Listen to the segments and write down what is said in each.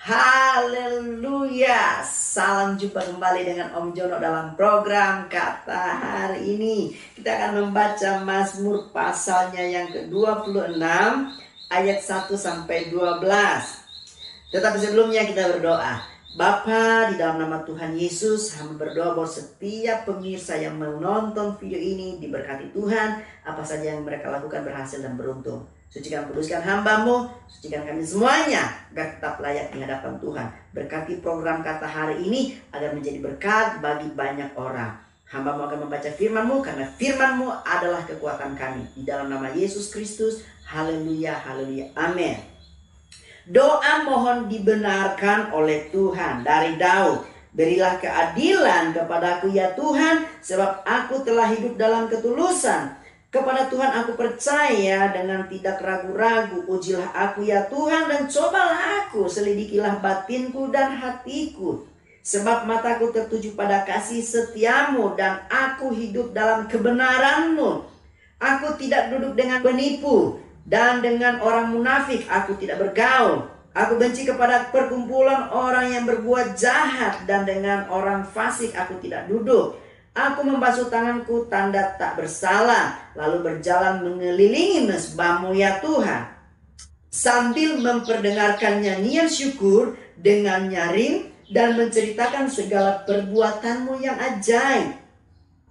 Haleluya. Salam jumpa kembali dengan Om Jono dalam program Kata Hari Ini. Kita akan membaca Mazmur pasalnya yang ke-26 ayat 1-12. Tetapi sebelumnya kita berdoa. Bapa, di dalam nama Tuhan Yesus, hamba berdoa bahwa setiap pemirsa yang menonton video ini diberkati Tuhan. Apa saja yang mereka lakukan berhasil dan beruntung. Sucikan kuduskan hamba-Mu, sucikan kami semuanya agar tetap layak di hadapan Tuhan. Berkati program Kata Hari Ini agar menjadi berkat bagi banyak orang. Hamba-Mu akan membaca firman-Mu karena firman-Mu adalah kekuatan kami. Di dalam nama Yesus Kristus, haleluya, haleluya, amin. Doa mohon dibenarkan oleh Tuhan dari Daud. Berilah keadilan kepadaku ya Tuhan, sebab aku telah hidup dalam ketulusan. Kepada Tuhan aku percaya dengan tidak ragu-ragu. Ujilah aku ya Tuhan dan cobalah aku. Selidikilah batinku dan hatiku. Sebab mataku tertuju pada kasih setiamu dan aku hidup dalam kebenaranmu. Aku tidak duduk dengan penipu dan dengan orang munafik aku tidak bergaul. Aku benci kepada perkumpulan orang yang berbuat jahat dan dengan orang fasik aku tidak duduk. Aku membasuh tanganku tanda tak bersalah, lalu berjalan mengelilingi mezbah-Mu ya Tuhan, sambil memperdengarkan nyanyian syukur dengan nyaring dan menceritakan segala perbuatan-Mu yang ajaib.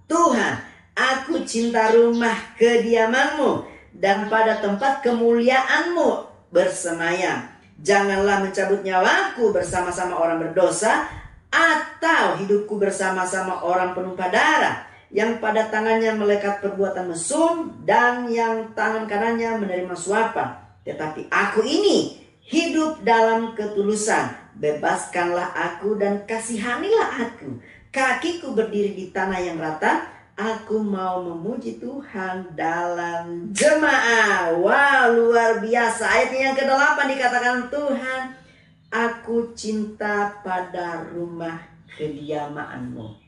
Tuhan, aku cinta rumah kediaman-Mu dan pada tempat kemuliaan-Mu bersemayam. Janganlah mencabut nyawaku bersama-sama orang berdosa, atau hidupku bersama-sama orang penumpah darah, yang pada tangannya melekat perbuatan mesum dan yang tangan kanannya menerima suapan. Tetapi aku ini hidup dalam ketulusan. Bebaskanlah aku dan kasihanilah aku. Kakiku berdiri di tanah yang rata. Aku mau memuji Tuhan dalam jemaah. Wow, luar biasa. Ayat yang ke-8 dikatakan Tuhan, aku cinta pada rumah kediaman-Mu.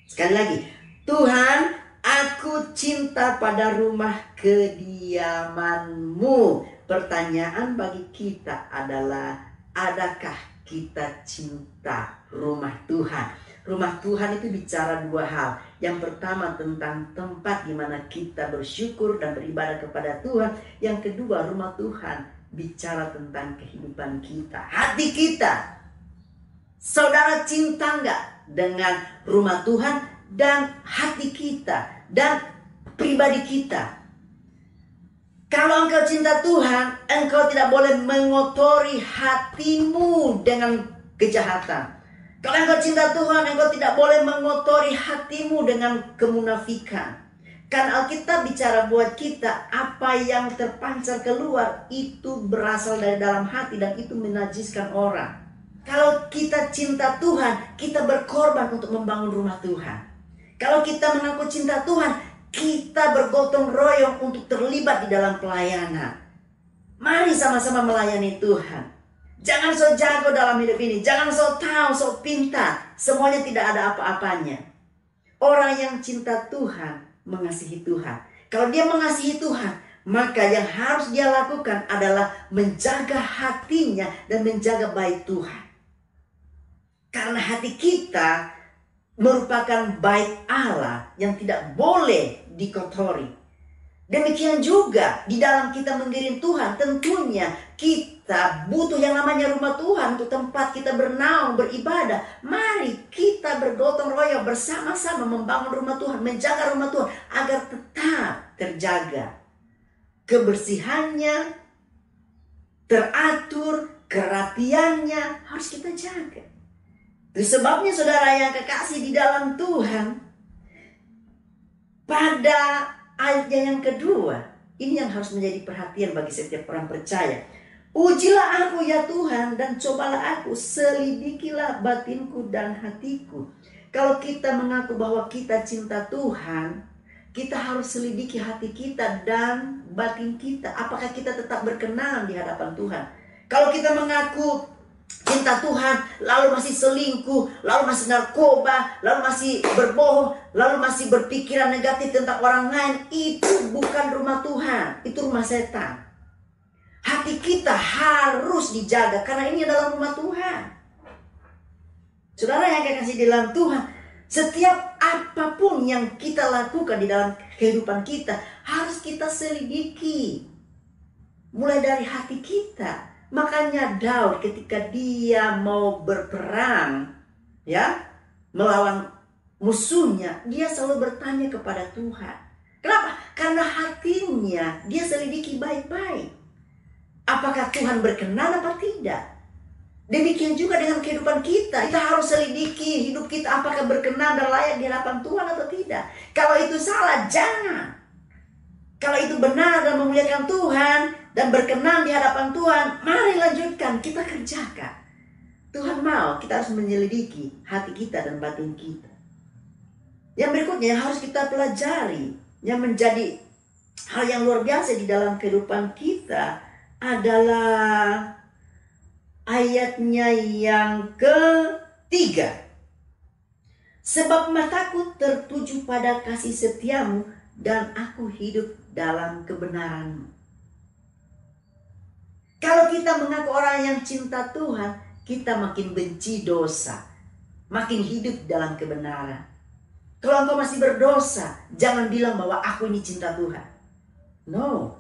Sekali lagi, Tuhan, aku cinta pada rumah kediaman-Mu. Pertanyaan bagi kita adalah, adakah kita cinta rumah Tuhan? Rumah Tuhan itu bicara dua hal. Yang pertama tentang tempat di mana kita bersyukur dan beribadah kepada Tuhan. Yang kedua, rumah Tuhan bicara tentang kehidupan kita, hati kita. Saudara cinta nggak dengan rumah Tuhan dan hati kita dan pribadi kita? Kalau engkau cinta Tuhan, engkau tidak boleh mengotori hatimu dengan kejahatan. Kalau engkau cinta Tuhan, engkau tidak boleh mengotori hatimu dengan kemunafikan. Karena Alkitab bicara buat kita, apa yang terpancar keluar itu berasal dari dalam hati dan itu menajiskan orang. Kalau kita cinta Tuhan, kita berkorban untuk membangun rumah Tuhan. Kalau kita mengaku cinta Tuhan, kita bergotong royong untuk terlibat di dalam pelayanan. Mari sama-sama melayani Tuhan. Jangan so jago dalam hidup ini, jangan so tahu, so pintar. Semuanya tidak ada apa-apanya. Orang yang cinta Tuhan mengasihi Tuhan. Kalau dia mengasihi Tuhan, maka yang harus dia lakukan adalah menjaga hatinya dan menjaga bait Tuhan. Karena hati kita merupakan bait Allah yang tidak boleh dikotori. Demikian juga di dalam kita mengiring Tuhan, tentunya kita butuh yang namanya rumah Tuhan untuk tempat kita bernaung, beribadah. Mari kita bergotong royong bersama-sama membangun rumah Tuhan, menjaga rumah Tuhan agar tetap terjaga. Kebersihannya, teratur, kerapiannya harus kita jaga. Itu sebabnya saudara yang kekasih di dalam Tuhan, pada ayatnya yang kedua, ini yang harus menjadi perhatian bagi setiap orang percaya. Ujilah aku ya Tuhan dan cobalah aku, selidikilah batinku dan hatiku. Kalau kita mengaku bahwa kita cinta Tuhan, kita harus selidiki hati kita dan batin kita. Apakah kita tetap berkenan di hadapan Tuhan? Kalau kita mengaku cinta Tuhan, lalu masih selingkuh, lalu masih narkoba, lalu masih berbohong, lalu masih berpikiran negatif tentang orang lain, itu bukan rumah Tuhan, itu rumah setan. Hati hati kita harus dijaga karena ini adalah rumah Tuhan. Saudara yang kekasih di dalam Tuhan, setiap apapun yang kita lakukan di dalam kehidupan kita harus kita selidiki. Mulai dari hati kita. Makanya Daud ketika dia mau berperang, ya, melawan musuhnya, dia selalu bertanya kepada Tuhan. Kenapa? Karena hatinya dia selidiki baik-baik. Apakah Tuhan berkenan apa tidak? Demikian juga dengan kehidupan kita. Kita harus selidiki hidup kita apakah berkenan dan layak di hadapan Tuhan atau tidak. Kalau itu salah, jangan. Kalau itu benar dan memuliakan Tuhan dan berkenan di hadapan Tuhan, mari lanjutkan, kita kerjakan. Tuhan mau kita harus menyelidiki hati kita dan batin kita. Yang berikutnya yang harus kita pelajari, yang menjadi hal yang luar biasa di dalam kehidupan kita adalah ayatnya yang ketiga. Sebab mataku tertuju pada kasih setiamu dan aku hidup dalam kebenaranmu. Kalau kita mengaku orang yang cinta Tuhan, kita makin benci dosa, makin hidup dalam kebenaran. Kalau engkau masih berdosa, jangan bilang bahwa aku ini cinta Tuhan. No.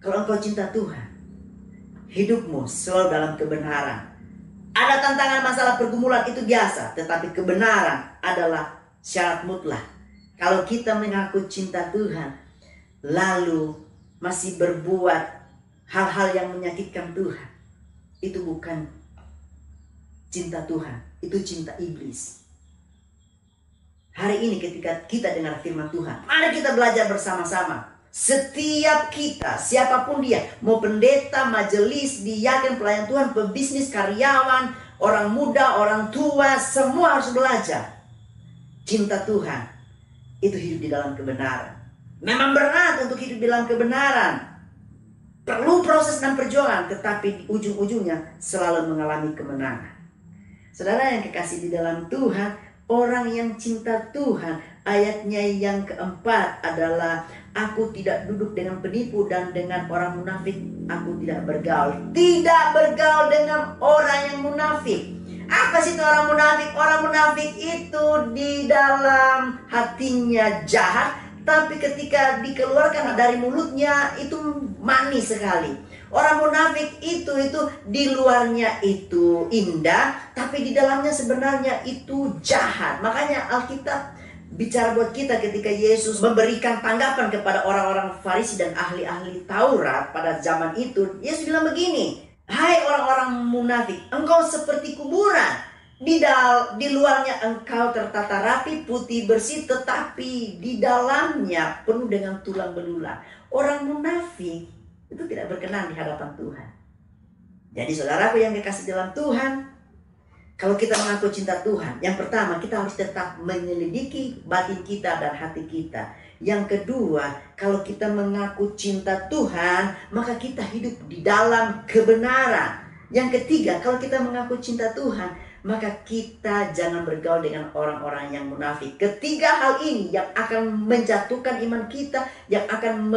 Kalau engkau cinta Tuhan, hidupmu selalu dalam kebenaran. Ada tantangan, masalah, pergumulan, itu biasa. Tetapi kebenaran adalah syarat mutlak. Kalau kita mengaku cinta Tuhan, lalu masih berbuat hal-hal yang menyakitkan Tuhan, itu bukan cinta Tuhan, itu cinta iblis. Hari ini ketika kita dengar firman Tuhan, mari kita belajar bersama-sama. Setiap kita, siapapun dia, mau pendeta, majelis, diaken, pelayan Tuhan, pebisnis, karyawan, orang muda, orang tua, semua harus belajar. Cinta Tuhan, itu hidup di dalam kebenaran. Memang berat untuk hidup di dalam kebenaran. Perlu proses dan perjuangan, tetapi di ujung-ujungnya selalu mengalami kemenangan. Saudara yang kekasih di dalam Tuhan, orang yang cinta Tuhan, ayatnya yang keempat adalah aku tidak duduk dengan penipu dan dengan orang munafik aku tidak bergaul. Tidak bergaul dengan orang yang munafik. Apa sih itu orang munafik? Orang munafik itu di dalam hatinya jahat, tapi ketika dikeluarkan dari mulutnya itu manis sekali. Orang munafik itu di luarnya itu indah, tapi di dalamnya sebenarnya itu jahat. Makanya Alkitab bicara buat kita ketika Yesus memberikan tanggapan kepada orang-orang Farisi dan ahli-ahli Taurat pada zaman itu. Yesus bilang begini, hai orang-orang munafik, engkau seperti kuburan. Di luarnya engkau tertata rapi, putih bersih, tetapi di dalamnya penuh dengan tulang belulang. Orang munafik itu tidak berkenan di hadapan Tuhan. Jadi saudaraku yang dikasih dalam Tuhan, kalau kita mengaku cinta Tuhan, yang pertama kita harus tetap menyelidiki batin kita dan hati kita. Yang kedua, kalau kita mengaku cinta Tuhan, maka kita hidup di dalam kebenaran. Yang ketiga, kalau kita mengaku cinta Tuhan, maka kita jangan bergaul dengan orang-orang yang munafik. Ketiga hal ini yang akan menjatuhkan iman kita, yang akan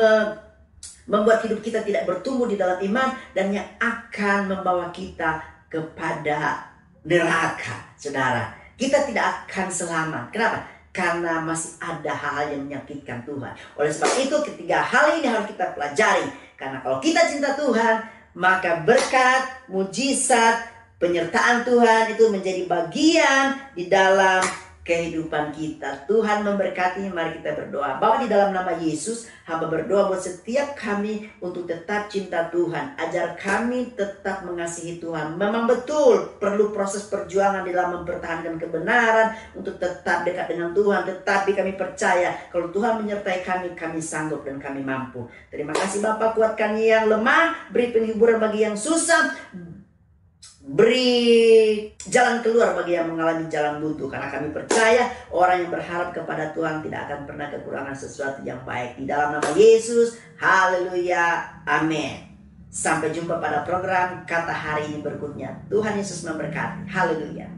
membuat hidup kita tidak bertumbuh di dalam iman, dan yang akan membawa kita kepada neraka. Saudara, kita tidak akan selamat. Kenapa? Karena masih ada hal-hal yang menyakitkan Tuhan. Oleh sebab itu ketiga hal ini harus kita pelajari. Karena kalau kita cinta Tuhan, maka berkat, mujizat, penyertaan Tuhan itu menjadi bagian di dalam kehidupan kita. Tuhan memberkati. Mari kita berdoa. Bapa, di dalam nama Yesus, hamba berdoa buat setiap kami untuk tetap cinta Tuhan. Ajar kami tetap mengasihi Tuhan. Memang betul perlu proses perjuangan di dalam mempertahankan kebenaran untuk tetap dekat dengan Tuhan. Tetapi kami percaya kalau Tuhan menyertai kami, kami sanggup dan kami mampu. Terima kasih Bapa, kuatkan yang lemah, beri penghiburan bagi yang susah, beri jalan keluar bagi yang mengalami jalan buntu. Karena kami percaya orang yang berharap kepada Tuhan tidak akan pernah kekurangan sesuatu yang baik. Di dalam nama Yesus, haleluya, amin. Sampai jumpa pada program Kata Hari ini berikutnya. Tuhan Yesus memberkati. Haleluya.